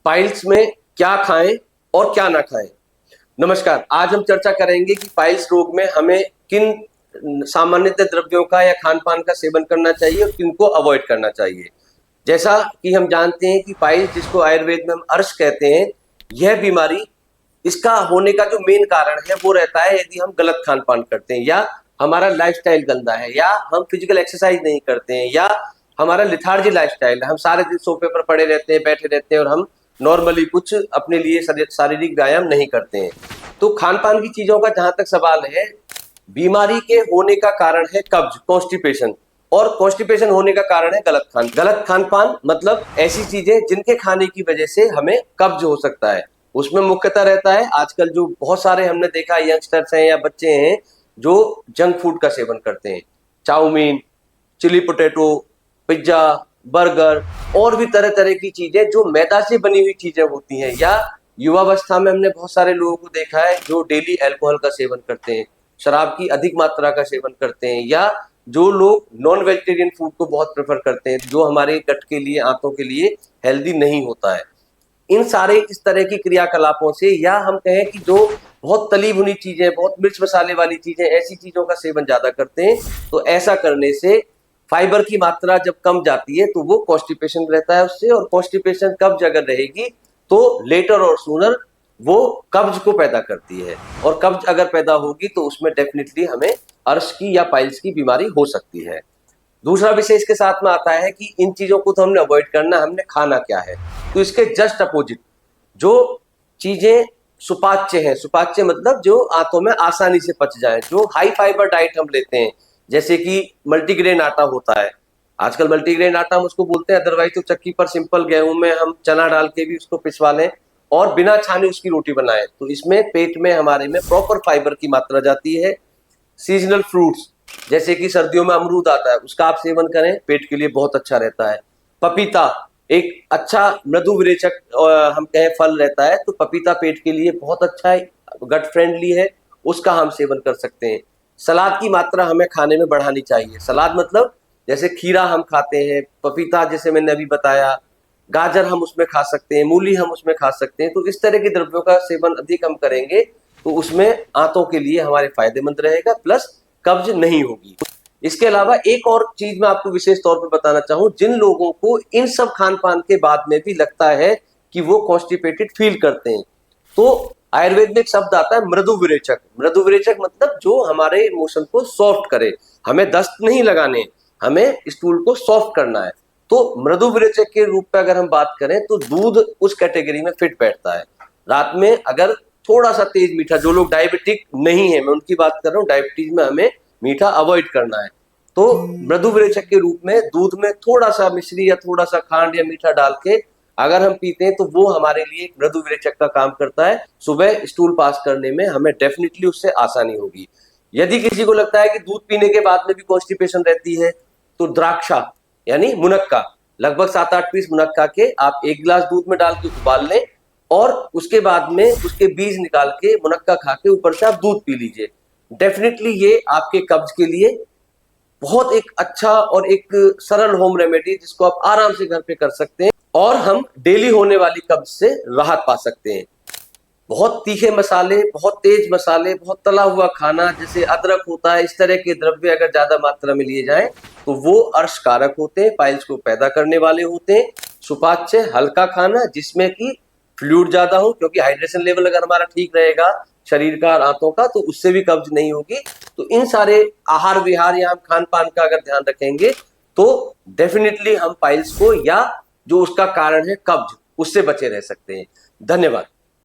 Piles में क्या खाएं और क्या ना खाएं। नमस्कार, आज हम चर्चा करेंगे कि पाइल्स रोग में हमें किन सामान्यतः द्रव्यों का या खान पान का सेवन करना चाहिए और किनको अवॉइड करना चाहिए। जैसा कि हम जानते हैं कि पाइल्स, जिसको आयुर्वेद में हम अर्श कहते हैं, यह बीमारी, इसका होने का जो मेन कारण है वो रहता है यदि हम गलत खान पान करते हैं, या हमारा लाइफस्टाइल गंदा है, या हम फिजिकल एक्सरसाइज नहीं करते हैं, या हमारा लिथार्जी लाइफस्टाइल है, हम सारे दिन सोफे पर पड़े रहते हैं, बैठे रहते हैं और हम नॉर्मली कुछ अपने लिए शारीरिक व्यायाम नहीं करते हैं। तो खान पान की चीजों का जहां तक सवाल है, बीमारी के होने का कारण है कब्ज, कॉन्स्टिपेशन, और कॉन्स्टिपेशन होने का कारण है गलत खान पान, मतलब ऐसी चीजें जिनके खाने की वजह से हमें कब्ज हो सकता है। उसमें मुख्यतः रहता है आजकल जो बहुत सारे हमने देखा यंगस्टर्स हैं या बच्चे हैं जो जंक फूड का सेवन करते हैं, chowmein, chilli potato, pizza, burger और भी तरह तरह की चीजें जो मैदा से बनी हुई चीजें होती हैं। या युवावस्था में हमने बहुत सारे लोगों को देखा है जो डेली अल्कोहल का सेवन करते हैं, शराब की अधिक मात्रा का सेवन करते हैं, या जो लोग नॉन वेजिटेरियन फूड को बहुत प्रेफर करते हैं जो हमारे गट के लिए, आंतों के लिए हेल्दी नहीं होता है। इन सारे इस तरह की क्रियाकलापों से, या हम कहें कि जो बहुत तली भुनी चीजें, बहुत मिर्च मसाले वाली चीजें, ऐसी चीजों का सेवन ज्यादा करते हैं, तो ऐसा करने से फाइबर की मात्रा जब कम जाती है तो वो कॉन्स्टिपेशन रहता है उससे, और कॉन्स्टिपेशन कब्ज अगर रहेगी तो लेटर और सूनर वो कब्ज को पैदा करती है, और कब्ज अगर पैदा होगी तो उसमें डेफिनेटली हमें अर्श की या पाइल्स की बीमारी हो सकती है। दूसरा विषय इसके साथ में आता है कि इन चीजों को तो हमने अवॉइड करना, हमने खाना क्या है। तो इसके जस्ट अपोजिट जो चीजें सुपाच्य हैं, सुपाच्य मतलब जो आंतों में आसानी से पच जाए, जो हाई फाइबर डाइट हम लेते हैं, जैसे कि मल्टीग्रेन आटा होता है, आजकल मल्टीग्रेन आटा हम उसको बोलते हैं, अदरवाइज तो चक्की पर सिंपल गेहूं में हम चना डाल के भी उसको पिसवा लें और बिना छाने उसकी रोटी बनाएं, तो इसमें पेट में हमारे में प्रॉपर फाइबर की मात्रा जाती है। सीजनल फ्रूट्स, जैसे कि सर्दियों में अमरूद आता है, उसका आप सेवन करें, पेट के लिए बहुत अच्छा रहता है। पपीता एक अच्छा मृदु विरेचक हम कहें फल रहता है, तो पपीता पेट के लिए बहुत अच्छा है, गट फ्रेंडली है, उसका हम सेवन कर सकते हैं। सलाद की मात्रा हमें खाने में बढ़ानी चाहिए। सलाद मतलब जैसे खीरा हम खाते हैं, पपीता जैसे मैंने अभी बताया, गाजर हम उसमें खा सकते हैं, मूली हम उसमें खा सकते हैं। तो इस तरह के द्रव्यों का सेवन अधिक हम करेंगे तो उसमें आंतों के लिए हमारे फायदेमंद रहेगा, प्लस कब्ज नहीं होगी। इसके अलावा एक और चीज मैं आपको विशेष तौर पर बताना चाहूँ, जिन लोगों को इन सब खान पान के बाद में भी लगता है कि वो कॉन्स्टिपेटेड फील करते हैं, तो आयुर्वेद में एक शब्द आता है मृदु विरेचक। मृदु विरेचक मतलब जो हमारे इमोशन को सॉफ्ट करे, हमें दस्त नहीं लगाने, हमें स्टूल को सॉफ्ट करना है। तो मृदु विरेचक के रूप में अगर हम बात करें तो दूध उस कैटेगरी में फिट बैठता है। रात में अगर थोड़ा सा तेज मीठा, जो लोग डायबिटिक नहीं है, मैं उनकी बात कर रहा हूँ, डायबिटीज में हमें मीठा अवॉइड करना है, तो मृदु विरेचक के रूप में दूध में थोड़ा सा मिश्री या थोड़ा सा खांड या मीठा डाल के अगर हम पीते हैं तो वो हमारे लिए एक मृदु विरेचक का काम करता है। सुबह स्टूल पास करने में हमें डेफिनेटली उससे आसानी होगी। यदि किसी को लगता है कि दूध पीने के बाद में भी कॉन्स्टिपेशन रहती है, तो द्राक्षा यानी मुनक्का, लगभग 7-8 पीस मुनक्का के आप 1 गिलास दूध में डाल के उबाल लें, और उसके बाद में उसके बीज निकाल के मुनक्का खा के ऊपर से आप दूध पी लीजिए। डेफिनेटली ये आपके कब्ज के लिए बहुत एक अच्छा और एक सरल होम रेमेडी, जिसको आप आराम से घर पे कर सकते हैं, और हम डेली होने वाली कब्ज से राहत पा सकते हैं। बहुत तीखे मसाले, बहुत तेज मसाले, बहुत तला हुआ खाना, जैसे अदरक होता है, इस तरह के द्रव्य अगर ज्यादा मात्रा में लिए जाएं तो वो अर्श कारक होते हैं, पाइल्स को पैदा करने वाले होते हैं। सुपाच्य हल्का खाना जिसमें कि फ्लूइड ज्यादा हो, क्योंकि हाइड्रेशन लेवल अगर हमारा ठीक रहेगा शरीर का और आंतों का, तो उससे भी कब्ज नहीं होगी। तो इन सारे आहार विहार या हम खान पान का अगर ध्यान रखेंगे तो डेफिनेटली हम पाइल्स को, या जो उसका कारण है कब्ज, उससे बचे रह सकते हैं। धन्यवाद।